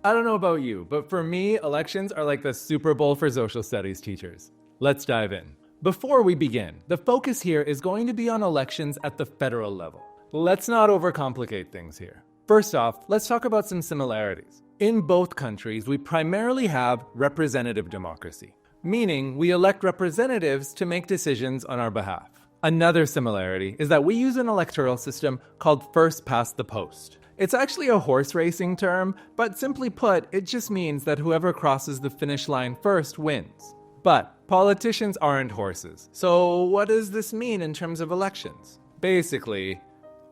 I don't know about you, but for me, elections are like the Super Bowl for social studies teachers. Let's dive in. Before we begin, the focus here is going to be on elections at the federal level. Let's not overcomplicate things here. First off, let's talk about some similarities. In both countries, we primarily have representative democracy, meaning we elect representatives to make decisions on our behalf. Another similarity is that we use an electoral system called first past the post. It's actually a horse racing term, but simply put, it just means that whoever crosses the finish line first wins. But politicians aren't horses. So what does this mean in terms of elections? Basically,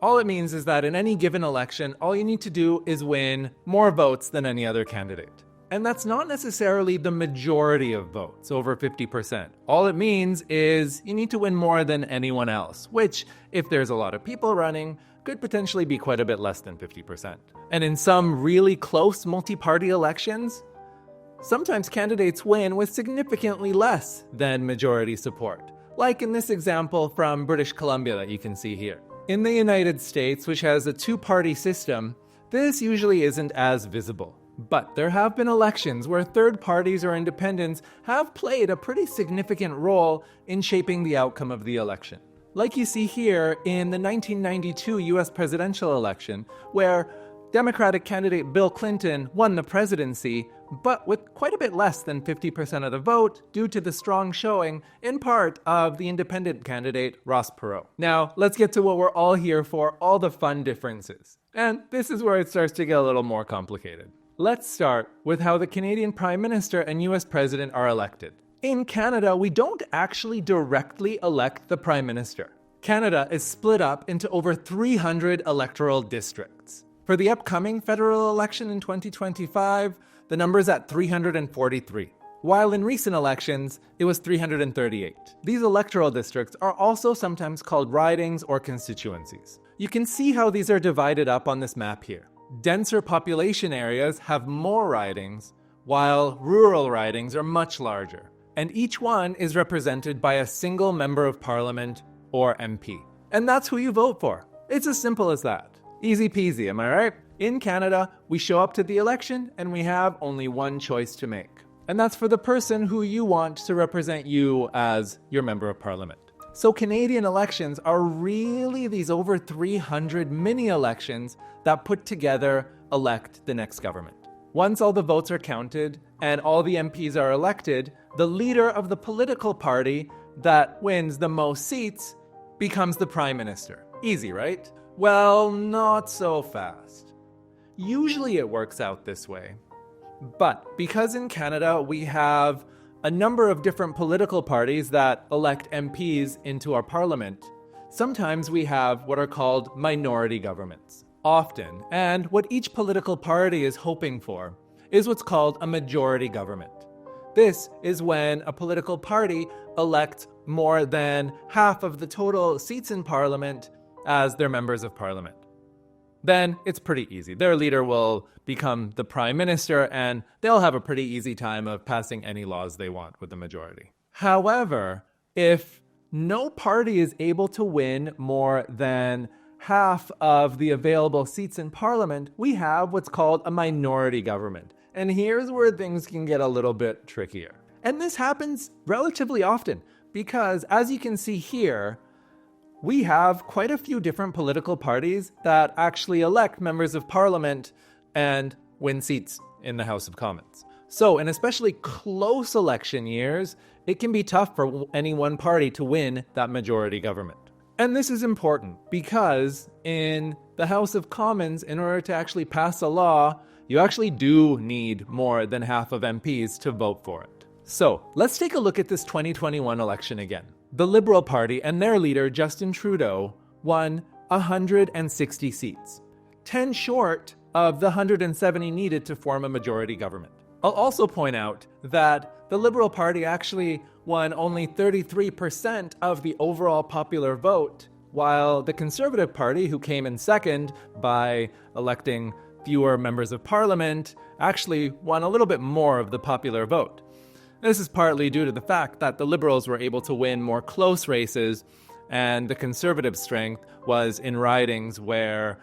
all it means is that in any given election, all you need to do is win more votes than any other candidate. And that's not necessarily the majority of votes, over 50%. All it means is you need to win more than anyone else, which, if there's a lot of people running, could potentially be quite a bit less than 50%. And in some really close multi-party elections, sometimes candidates win with significantly less than majority support, like in this example from British Columbia that you can see here. In the United States, which has a two-party system, this usually isn't as visible. But there have been elections where third parties or independents have played a pretty significant role in shaping the outcome of the election. Like you see here in the 1992 US presidential election, where Democratic candidate Bill Clinton won the presidency, but with quite a bit less than 50% of the vote due to the strong showing, in part, of the independent candidate Ross Perot. Now, let's get to what we're all here for, all the fun differences. And this is where it starts to get a little more complicated. Let's start with how the Canadian Prime Minister and US President are elected. In Canada, we don't actually directly elect the Prime Minister. Canada is split up into over 300 electoral districts. For the upcoming federal election in 2025, the number's at 343, while in recent elections, it was 338. These electoral districts are also sometimes called ridings or constituencies. You can see how these are divided up on this map here. Denser population areas have more ridings, while rural ridings are much larger. And each one is represented by a single member of parliament, or MP. And that's who you vote for. It's as simple as that. Easy peasy, am I right? In Canada, we show up to the election and we have only one choice to make. And that's for the person who you want to represent you as your member of parliament. So Canadian elections are really these over 300 mini elections that put together elect the next government. Once all the votes are counted and all the MPs are elected, the leader of the political party that wins the most seats becomes the prime minister. Easy, right? Well, not so fast. Usually it works out this way. But because in Canada we have a number of different political parties that elect MPs into our parliament, sometimes we have what are called minority governments. Often, and what each political party is hoping for, is what's called a majority government. This is when a political party elects more than half of the total seats in parliament as their members of parliament. Then it's pretty easy. Their leader will become the prime minister and they'll have a pretty easy time of passing any laws they want with the majority. However, if no party is able to win more than half of the available seats in parliament, we have what's called a minority government. And here's where things can get a little bit trickier. And this happens relatively often because, as you can see here, we have quite a few different political parties that actually elect members of parliament and win seats in the House of Commons. So in especially close election years, it can be tough for any one party to win that majority government. And this is important because in the House of Commons, in order to actually pass a law, you actually do need more than half of MPs to vote for it. So let's take a look at this 2021 election again. The Liberal Party and their leader, Justin Trudeau, won 160 seats, 10 short of the 170 needed to form a majority government. I'll also point out that the Liberal Party actually won only 33% of the overall popular vote, while the Conservative Party, who came in second by electing fewer members of parliament, actually won a little bit more of the popular vote. This is partly due to the fact that the Liberals were able to win more close races, and the Conservative strength was in ridings where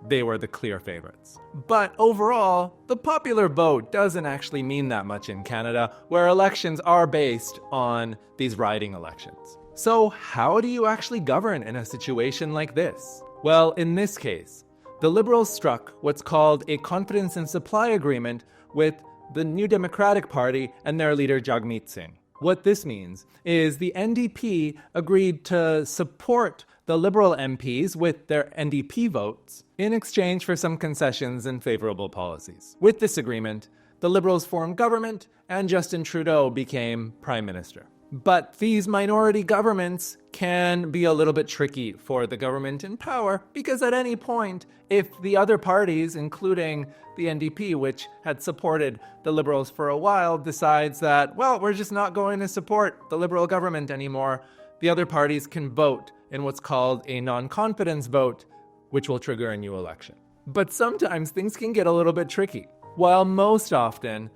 they were the clear favorites. But overall, the popular vote doesn't actually mean that much in Canada, where elections are based on these riding elections. So how do you actually govern in a situation like this? Well, in this case, the Liberals struck what's called a confidence and supply agreement with the New Democratic Party and their leader Jagmeet Singh. What this means is the NDP agreed to support the Liberal MPs with their NDP votes in exchange for some concessions and favorable policies. With this agreement, the Liberals formed government and Justin Trudeau became Prime Minister. But these minority governments can be a little bit tricky for the government in power because at any point, if the other parties, including the NDP, which had supported the Liberals for a while, decides that, well, we're just not going to support the Liberal government anymore, the other parties can vote in what's called a non-confidence vote, which will trigger a new election. But sometimes things can get a little bit tricky. While most often,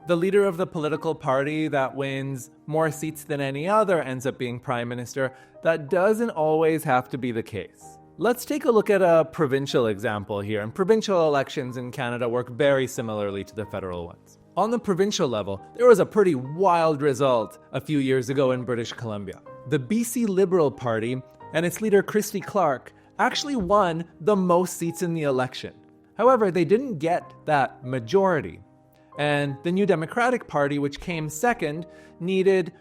the leader of the political party that wins more seats than any other ends up being prime minister, that doesn't always have to be the case. Let's take a look at a provincial example here, and provincial elections in Canada work very similarly to the federal ones. On the provincial level, there was a pretty wild result a few years ago in British Columbia. The BC Liberal Party and its leader Christy Clark actually won the most seats in the election. However, they didn't get that majority. And the New Democratic Party, which came second, needed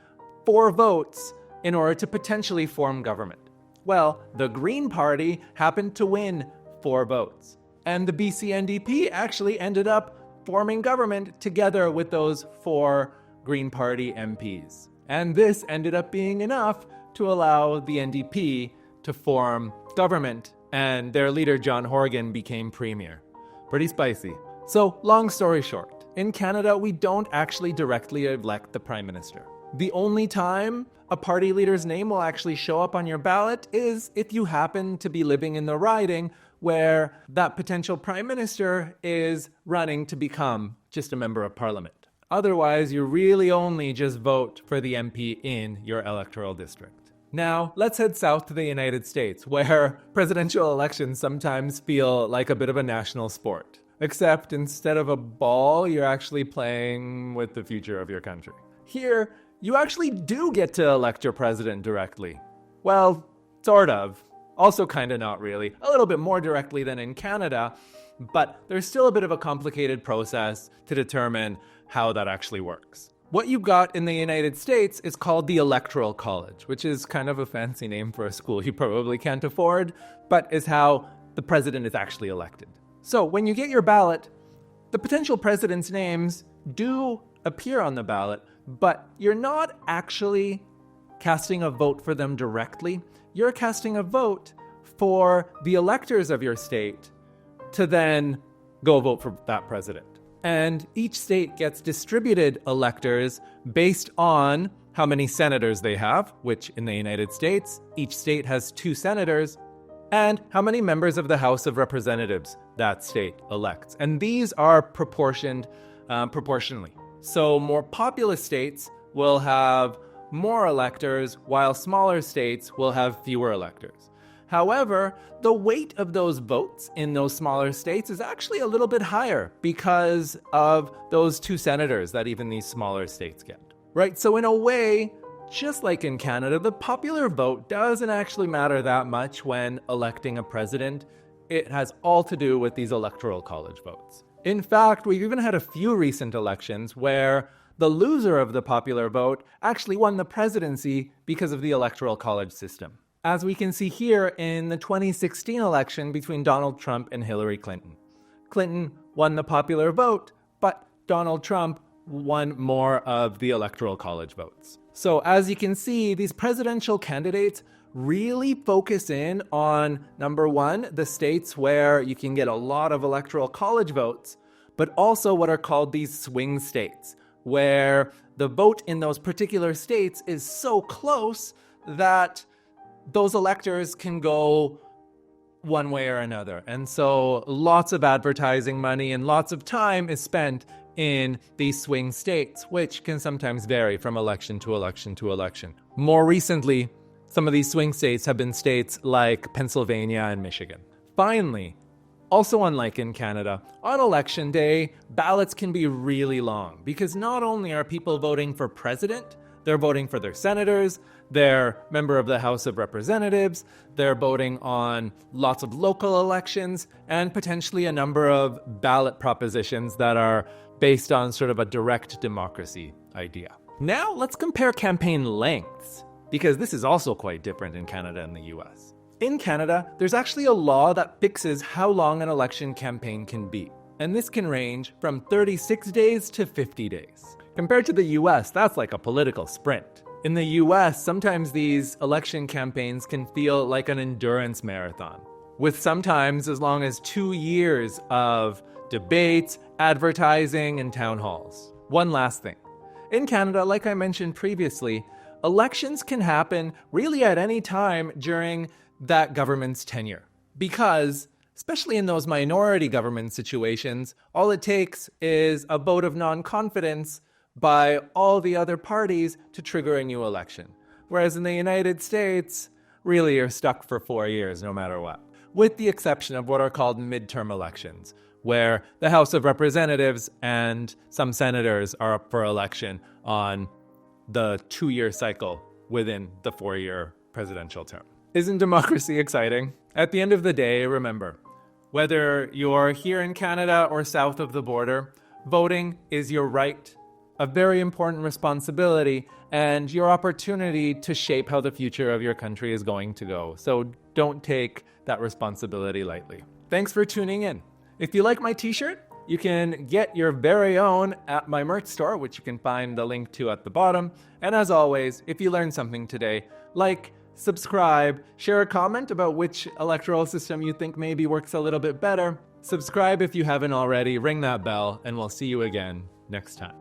4 votes in order to potentially form government. Well, the Green Party happened to win 4 votes. And the BC NDP actually ended up forming government together with those 4 Green Party MPs. And this ended up being enough to allow the NDP to form government, and their leader John Horgan became premier. Pretty spicy. So, long story short, in Canada, we don't actually directly elect the Prime Minister. The only time a party leader's name will actually show up on your ballot is if you happen to be living in the riding where that potential Prime Minister is running to become just a member of Parliament. Otherwise, you really only just vote for the MP in your electoral district. Now, let's head south to the United States, where presidential elections sometimes feel like a bit of a national sport. Except instead of a ball, you're actually playing with the future of your country. Here, you actually do get to elect your president directly. Well, sort of. Also kind of not really. A little bit more directly than in Canada, but there's still a bit of a complicated process to determine how that actually works. What you've got in the United States is called the Electoral College, which is kind of a fancy name for a school you probably can't afford, but is how the president is actually elected. So when you get your ballot, the potential president's names do appear on the ballot, but you're not actually casting a vote for them directly. You're casting a vote for the electors of your state to then go vote for that president. And each state gets distributed electors based on how many senators they have, which in the United States, each state has 2 senators, and how many members of the House of Representatives that state elects. And these are proportioned proportionally. So more populous states will have more electors, while smaller states will have fewer electors. However, the weight of those votes in those smaller states is actually a little bit higher because of those 2 senators that even these smaller states get. Right? So in a way, just like in Canada, the popular vote doesn't actually matter that much when electing a president. It has all to do with these electoral college votes. In fact, we've even had a few recent elections where the loser of the popular vote actually won the presidency because of the electoral college system. As we can see here in the 2016 election between Donald Trump and Hillary Clinton. Clinton won the popular vote, but Donald Trump won more of the electoral college votes. So as you can see, these presidential candidates really focus in on, number one, the states where you can get a lot of electoral college votes, but also what are called these swing states, where the vote in those particular states is so close that those electors can go one way or another. And so lots of advertising money and lots of time is spent in these swing states, which can sometimes vary from election to election to election. More recently, some of these swing states have been states like Pennsylvania and Michigan. Finally, Also, unlike in Canada, on election day, ballots can be really long because not only are people voting for president, they're voting for their senators, they're member of the House of Representatives, they're voting on lots of local elections, and potentially a number of ballot propositions that are based on sort of a direct democracy idea. Now let's compare campaign lengths, because this is also quite different in Canada and the US. In Canada, there's actually a law that fixes how long an election campaign can be, and this can range from 36 days to 50 days. Compared to the US, that's like a political sprint. In the US, sometimes these election campaigns can feel like an endurance marathon, with sometimes as long as 2 years of debates, advertising, and town halls. One last thing. In Canada, like I mentioned previously, elections can happen really at any time during that government's tenure. Because, especially in those minority government situations, all it takes is a vote of non-confidence by all the other parties to trigger a new election. Whereas in the United States, really you're stuck for 4 years no matter what. With the exception of what are called midterm elections, where the House of Representatives and some senators are up for election on the 2-year cycle within the 4-year presidential term. Isn't democracy exciting? At the end of the day, remember, whether you're here in Canada or south of the border, voting is your right, a very important responsibility, and your opportunity to shape how the future of your country is going to go. So don't take that responsibility lightly. Thanks for tuning in. If you like my t-shirt, you can get your very own at my merch store, which you can find the link to at the bottom. And as always, if you learned something today, like, subscribe, share a comment about which electoral system you think maybe works a little bit better. Subscribe if you haven't already, ring that bell, and we'll see you again next time.